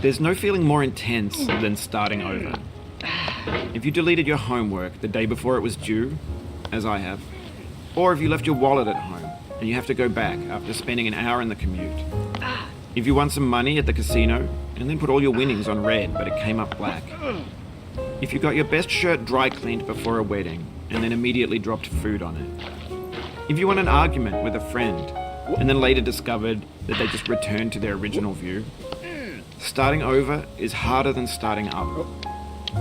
There's no feeling more intense than starting over. If you deleted your homework the day before it was due, as I have, or if you left your wallet at home and you have to go back after spending an hour in the commute. If you won some money at the casino and then put all your winnings on red but it came up black. If you got your best shirt dry cleaned before a wedding and then immediately dropped food on it. If you won an argument with a friend and then later discovered that they just returned to their original view. Starting over is harder than starting up.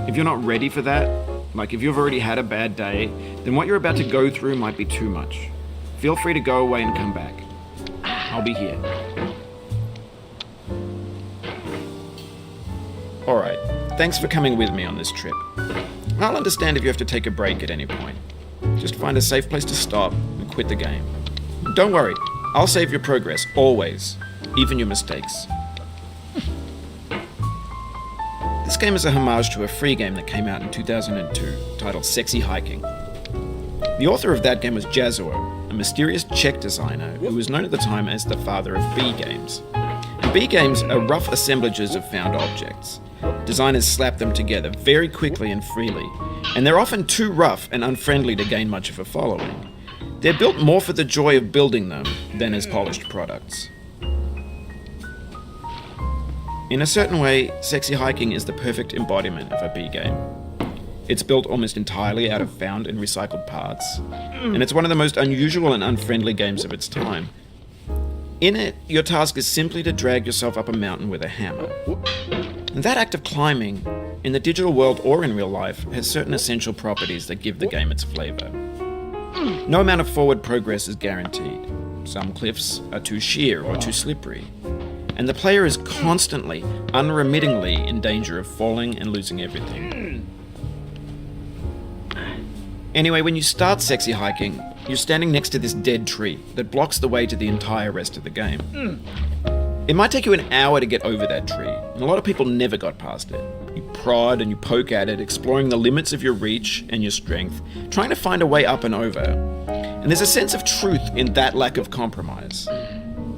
If you're not ready for that, like if you've already had a bad day, then what you're about to go through might be too much. Feel free to go away and come back. I'll be here. Alright, thanks for coming with me on this trip. I'll understand if you have to take a break at any point. Just find a safe place to stop and quit the game. Don't worry, I'll save your progress, always, even your mistakes. This game is a homage to a free game that came out in 2002, titled Sexy Hiking. The author of that game was Jazzuo, a mysterious Czech designer who was known at the time as the father of B games. And B games are rough assemblages of found objects. Designers slap them together very quickly and freely, and they're often too rough and unfriendly to gain much of a following. They're built more for the joy of building them than as polished products. In a certain way, Sexy Hiking is the perfect embodiment of a B game. It's built almost entirely out of found and recycled parts, and it's one of the most unusual and unfriendly games of its time. In it, your task is simply to drag yourself up a mountain with a hammer. And that act of climbing, in the digital world or in real life, has certain essential properties that give the game its flavor. No amount of forward progress is guaranteed. Some cliffs are too sheer or too slippery. And the player is constantly, unremittingly in danger of falling and losing everything. Anyway, when you start Sexy Hiking, you're standing next to this dead tree that blocks the way to the entire rest of the game. It might take you an hour to get over that tree, and a lot of people never got past it. You prod and you poke at it, exploring the limits of your reach and your strength, trying to find a way up and over. And there's a sense of truth in that lack of compromise.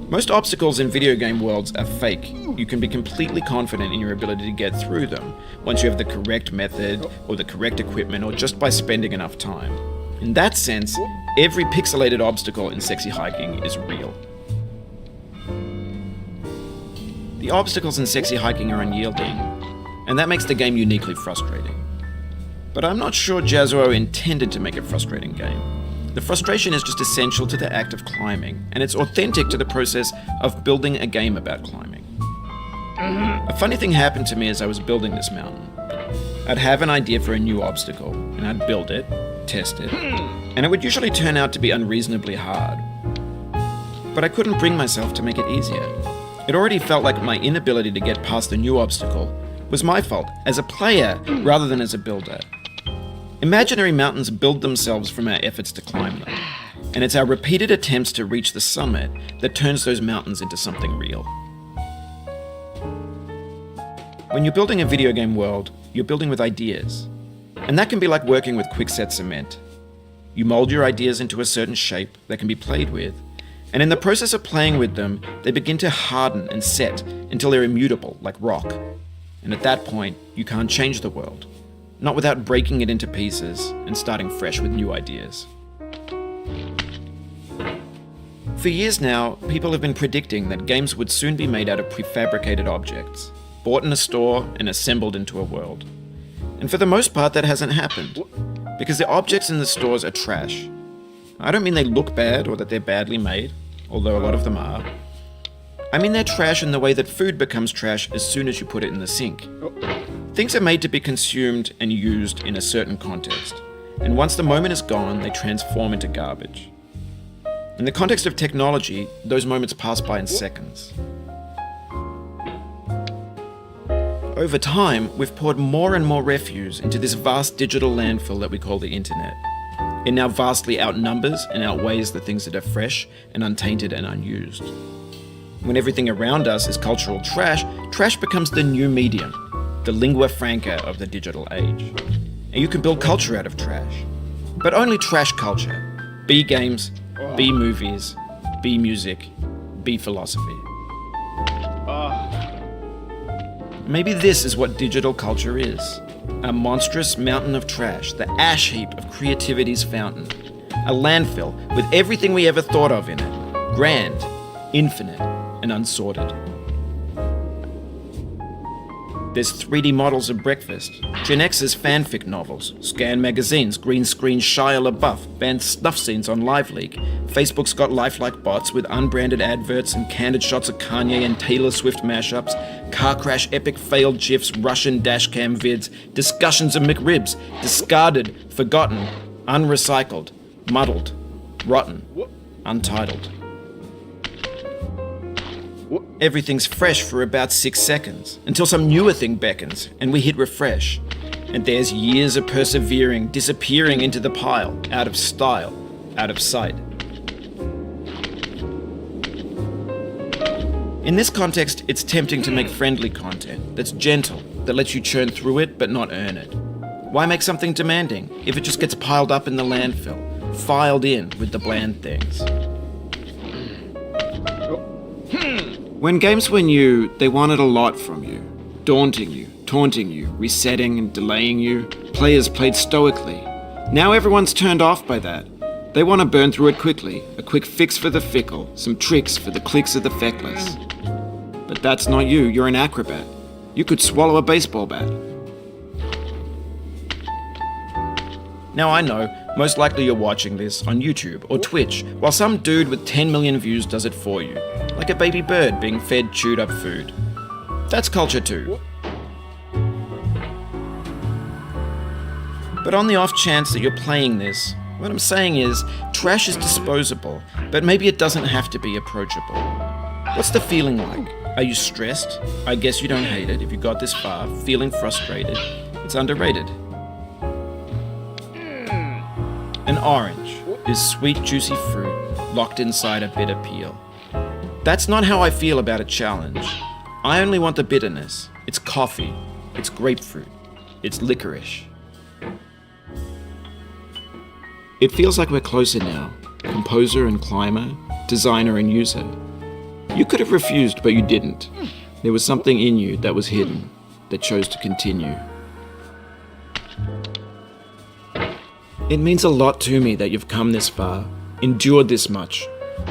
Most obstacles in video game worlds are fake. You can be completely confident in your ability to get through them once you have the correct method or the correct equipment or just by spending enough time. In that sense, every pixelated obstacle in Sexy Hiking is real. The obstacles in Sexy Hiking are unyielding, and that makes the game uniquely frustrating. But I'm not sure Jazzuo intended to make a frustrating game. The frustration is just essential to the act of climbing, and it's authentic to the process of building a game about climbing. A funny thing happened to me as I was building this mountain. I'd have an idea for a new obstacle, and I'd build it, test it, and it would usually turn out to be unreasonably hard. But I couldn't bring myself to make it easier. It already felt like my inability to get past the new obstacle was my fault as a player rather than as a builder. Imaginary mountains build themselves from our efforts to climb them, and it's our repeated attempts to reach the summit that turns those mountains into something real. When you're building a video game world, you're building with ideas, and that can be like working with quickset cement. You mold your ideas into a certain shape that can be played with, and in the process of playing with them, they begin to harden and set until they're immutable, like rock. And at that point, you can't change the world. Not without breaking it into pieces and starting fresh with new ideas. For years now, people have been predicting that games would soon be made out of prefabricated objects, bought in a store and assembled into a world. And for the most part, that hasn't happened, because the objects in the stores are trash. I don't mean they look bad or that they're badly made, although a lot of them are. I mean they're trash in the way that food becomes trash as soon as you put it in the sink. Things are made to be consumed and used in a certain context, and once the moment is gone, they transform into garbage. In the context of technology, those moments pass by in seconds. Over time, we've poured more and more refuse into this vast digital landfill that we call the internet. It now vastly outnumbers and outweighs the things that are fresh and untainted and unused. When everything around us is cultural trash, trash becomes the new medium, the lingua franca of the digital age. And you can build culture out of trash. But only trash culture. B games, B movies, B music, B philosophy. Maybe this is what digital culture is. A monstrous mountain of trash, the ash heap of creativity's fountain. A landfill with everything we ever thought of in it. Grand, infinite, and unsorted. There's 3D models of breakfast, Gen X's fanfic novels, Scan magazines, green screen Shia LaBeouf, banned snuff scenes on LiveLeak. Facebook's got lifelike bots with unbranded adverts and candid shots of Kanye and Taylor Swift mashups, car crash epic failed GIFs, Russian dashcam vids, discussions of McRibs, discarded, forgotten, unrecycled, muddled, rotten, untitled. Everything's fresh for about 6 seconds, until some newer thing beckons, and we hit refresh. And there's years of persevering, disappearing into the pile, out of style, out of sight. In this context, it's tempting to make friendly content that's gentle, that lets you churn through it but not earn it. Why make something demanding if it just gets piled up in the landfill, filed in with the bland things? When games were new, they wanted a lot from you. Daunting you, taunting you, resetting and delaying you. Players played stoically. Now everyone's turned off by that. They want to burn through it quickly. A quick fix for the fickle. Some tricks for the clicks of the feckless. But that's not you. You're an acrobat. You could swallow a baseball bat. Now I know, most likely you're watching this on YouTube or Twitch, while some dude with 10 million views does it for you. Like a baby bird being fed chewed up food. That's culture too. But on the off chance that you're playing this, what I'm saying is, trash is disposable, but maybe it doesn't have to be approachable. What's the feeling like? Are you stressed? I guess you don't hate it if you got this far, feeling frustrated. It's underrated. An orange is sweet, juicy fruit locked inside a bitter peel. That's not how I feel about a challenge. I only want the bitterness. It's coffee. It's grapefruit. It's licorice. It feels like we're closer now. Composer and climber, designer and user. You could have refused, but you didn't. There was something in you that was hidden, that chose to continue. It means a lot to me that you've come this far, endured this much.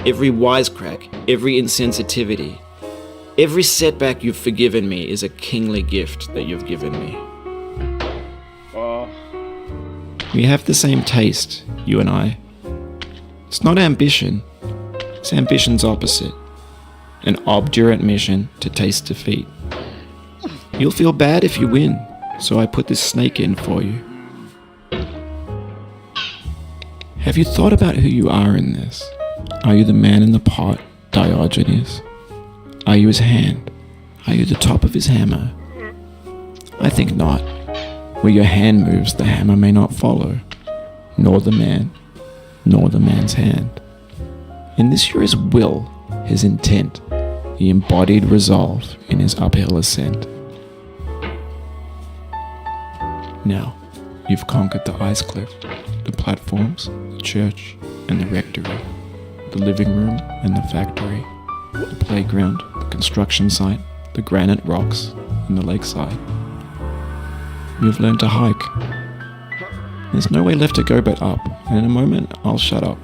Every wisecrack, every insensitivity, every setback you've forgiven me is a kingly gift that you've given me. We have the same taste, you and I. It's not ambition, it's ambition's opposite. An obdurate mission to taste defeat. You'll feel bad if you win, so I put this snake in for you. Have you thought about who you are in this? Are you the man in the pot, Diogenes? Are you his hand? Are you the top of his hammer? I think not. Where your hand moves, the hammer may not follow, nor the man, nor the man's hand. In this you're his will, his intent, the embodied resolve in his uphill ascent. Now, you've conquered the ice cliff, the platforms, the church, and the rectory, the living room and the factory, the playground, the construction site, the granite rocks, and the lakeside. You've learned to hike. There's no way left to go but up, and in a moment I'll shut up.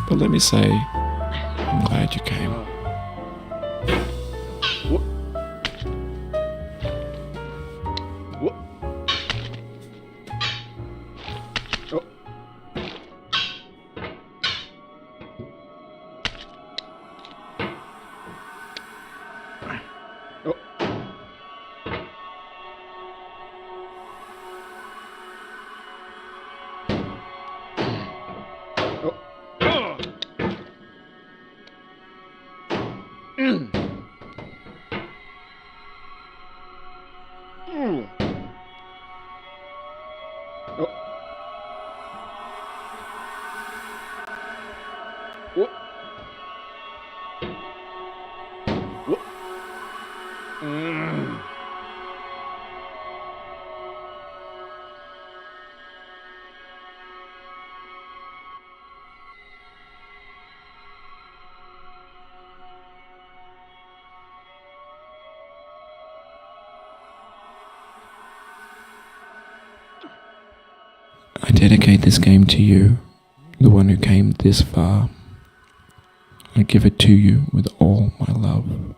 But let me say, I'm glad you came. dedicate this game to you, the one who came this far. I give it to you with all my love.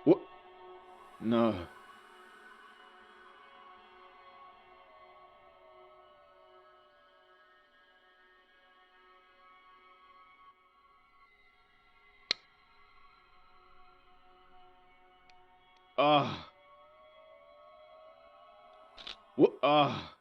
What? No. Ah. What? Ah.